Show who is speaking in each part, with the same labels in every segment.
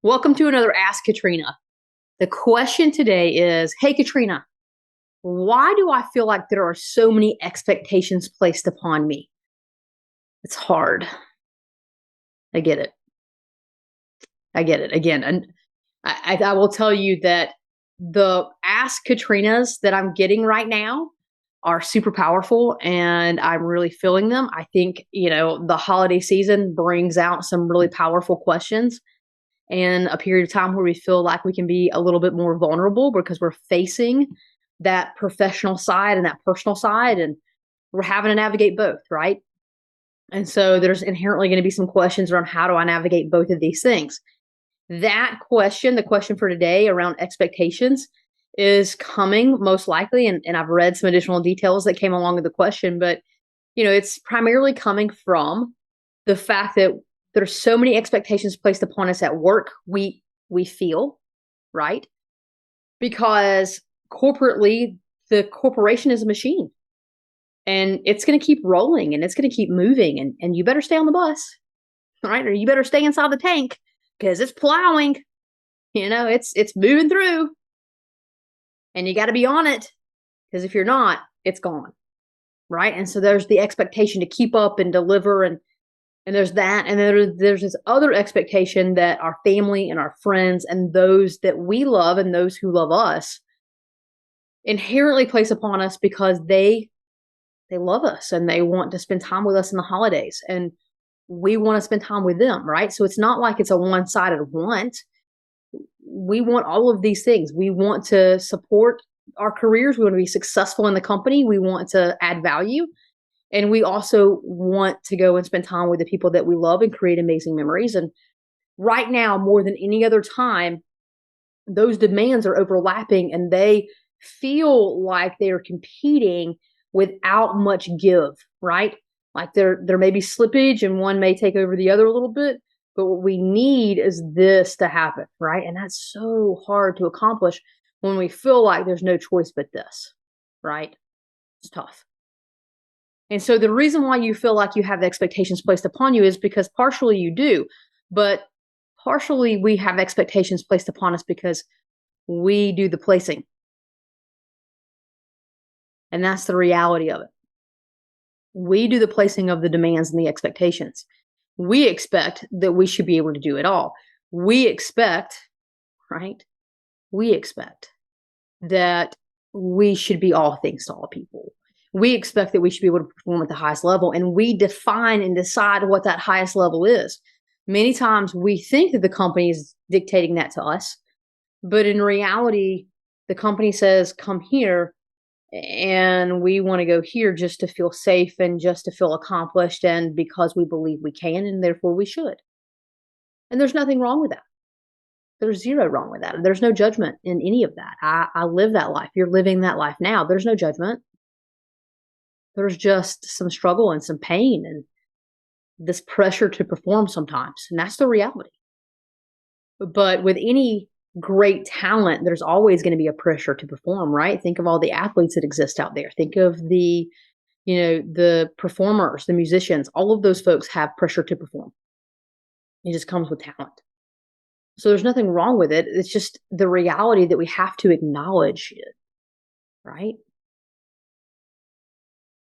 Speaker 1: Welcome to another Ask Katrina. The question today is, hey Katrina, why do I feel like there are so many expectations placed upon me? It's hard. I get it. I get it. Again, and I will tell you that the Ask Katrinas that I'm getting right now are super powerful and I'm really feeling them. I think, the holiday season brings out some really powerful questions and a period of time where we feel like we can be a little bit more vulnerable because we're facing that professional side and that personal side, and we're having to navigate both, right? And so there's inherently going to be some questions around how do I navigate both of these things. That question, the question for today around expectations, is coming most likely, and I've read some additional details that came along with the question, but it's primarily coming from the fact that there's so many expectations placed upon us at work. We feel, right? Because corporately, the corporation is a machine and it's going to keep rolling and it's going to keep moving, and you better stay on the bus, right? Or you better stay inside the tank because it's plowing, it's moving through, and you got to be on it, because if you're not, it's gone, right? And so there's the expectation to keep up and deliver, and there's that. And then there's this other expectation that our family and our friends and those that we love and those who love us inherently place upon us because they love us and they want to spend time with us in the holidays. And we want to spend time with them, right? So it's not like it's a one-sided want. We want all of these things. We want to support our careers. We want to be successful in the company. We want to add value. And we also want to go and spend time with the people that we love and create amazing memories. And right now, more than any other time, those demands are overlapping and they feel like they are competing without much give, right? Like there may be slippage and one may take over the other a little bit, but what we need is this to happen, right? And that's so hard to accomplish when we feel like there's no choice but this, right? It's tough. And so the reason why you feel like you have expectations placed upon you is because partially you do, but partially we have expectations placed upon us because we do the placing. And that's the reality of it. We do the placing of the demands and the expectations. We expect that we should be able to do it all. We expect, right? We expect that we should be all things to all people. We expect that we should be able to perform at the highest level, and we define and decide what that highest level is. Many times we think that the company is dictating that to us, but in reality, the company says, come here, and we want to go here just to feel safe and just to feel accomplished, and because we believe we can, and therefore we should. And there's nothing wrong with that. There's zero wrong with that. There's no judgment in any of that. I live that life. You're living that life now. There's no judgment. There's just some struggle and some pain and this pressure to perform sometimes. And that's the reality. But with any great talent, there's always going to be a pressure to perform, right? Think of all the athletes that exist out there. Think of the performers, the musicians, all of those folks have pressure to perform. It just comes with talent. So there's nothing wrong with it. It's just the reality that we have to acknowledge it, right?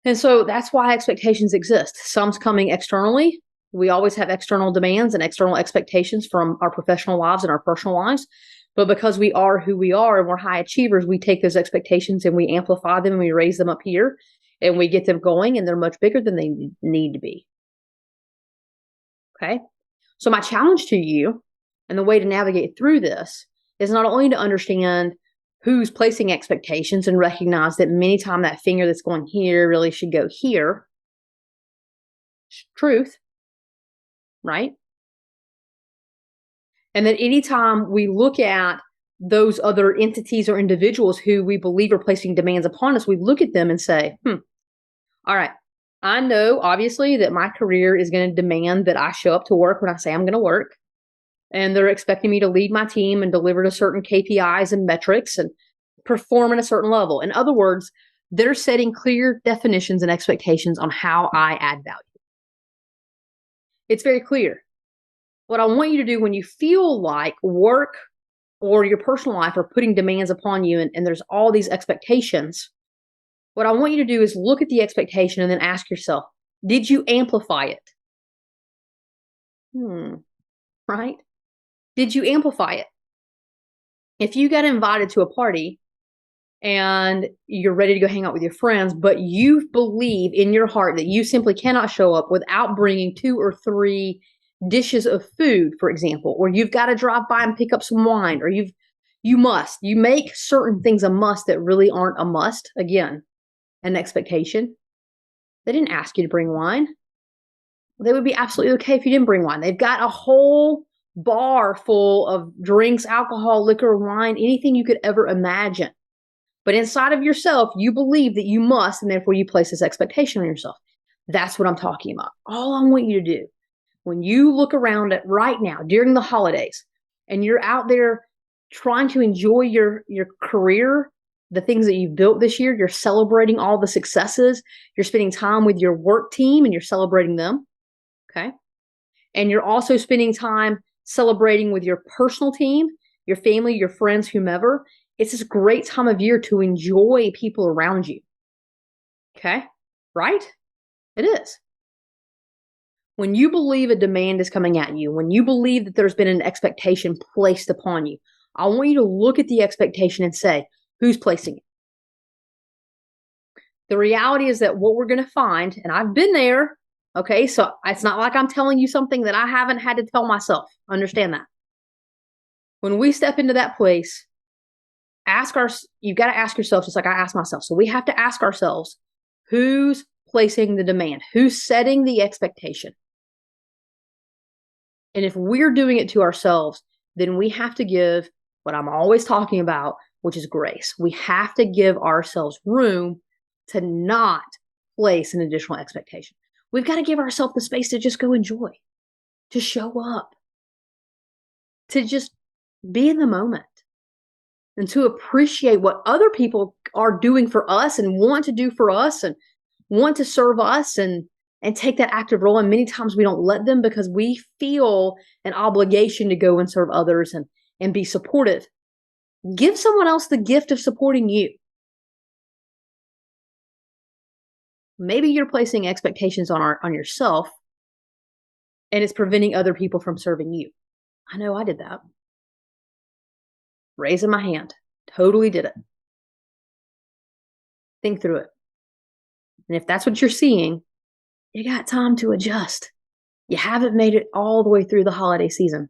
Speaker 1: And so that's why expectations exist. Some's coming externally. We always have external demands and external expectations from our professional lives and our personal lives. But because we are who we are and we're high achievers, we take those expectations and we amplify them and we raise them up here and we get them going, and they're much bigger than they need to be. Okay. So my challenge to you and the way to navigate through this is not only to understand who's placing expectations and recognize that many times that finger that's going here really should go here. Truth, right? And that anytime we look at those other entities or individuals who we believe are placing demands upon us, we look at them and say, all right, I know obviously that my career is going to demand that I show up to work when I say I'm going to work. And they're expecting me to lead my team and deliver to certain KPIs and metrics and perform at a certain level. In other words, they're setting clear definitions and expectations on how I add value. It's very clear. What I want you to do when you feel like work or your personal life are putting demands upon you and there's all these expectations, what I want you to do is look at the expectation and then ask yourself, did you amplify it? Right? Did you amplify it? If you got invited to a party and you're ready to go hang out with your friends, but you believe in your heart that you simply cannot show up without bringing 2 or 3 dishes of food, for example, or you've got to drop by and pick up some wine, or you make certain things a must that really aren't a must. Again, an expectation. They didn't ask you to bring wine. They would be absolutely okay if you didn't bring wine. They've got a whole bar full of drinks, alcohol, liquor, wine, anything you could ever imagine. But inside of yourself, you believe that you must, and therefore you place this expectation on yourself. That's what I'm talking about. All I want you to do, when you look around at right now during the holidays, and you're out there trying to enjoy your career, the things that you've built this year, you're celebrating all the successes, you're spending time with your work team and you're celebrating them. Okay. And you're also spending time celebrating with your personal team, your family, your friends, whomever. It's this great time of year to enjoy people around you. Okay. Right? It is. When you believe a demand is coming at you, when you believe that there's been an expectation placed upon you, I want you to look at the expectation and say, who's placing it? The reality is that what we're going to find, and I've been there, okay, so it's not like I'm telling you something that I haven't had to tell myself. Understand that. When we step into that place, you've got to ask yourself, just like I asked myself. So we have to ask ourselves, who's placing the demand? Who's setting the expectation? And if we're doing it to ourselves, then we have to give what I'm always talking about, which is grace. We have to give ourselves room to not place an additional expectation. We've got to give ourselves the space to just go enjoy, to show up, to just be in the moment, and to appreciate what other people are doing for us and want to do for us and want to serve us and take that active role. And many times we don't let them because we feel an obligation to go and serve others and be supportive. Give someone else the gift of supporting you. Maybe you're placing expectations on yourself and it's preventing other people from serving you. I know I did that. Raising my hand. Totally did it. Think through it. And if that's what you're seeing, you got time to adjust. You haven't made it all the way through the holiday season.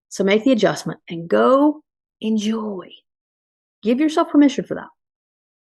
Speaker 1: So make the adjustment and go enjoy. Give yourself permission for that.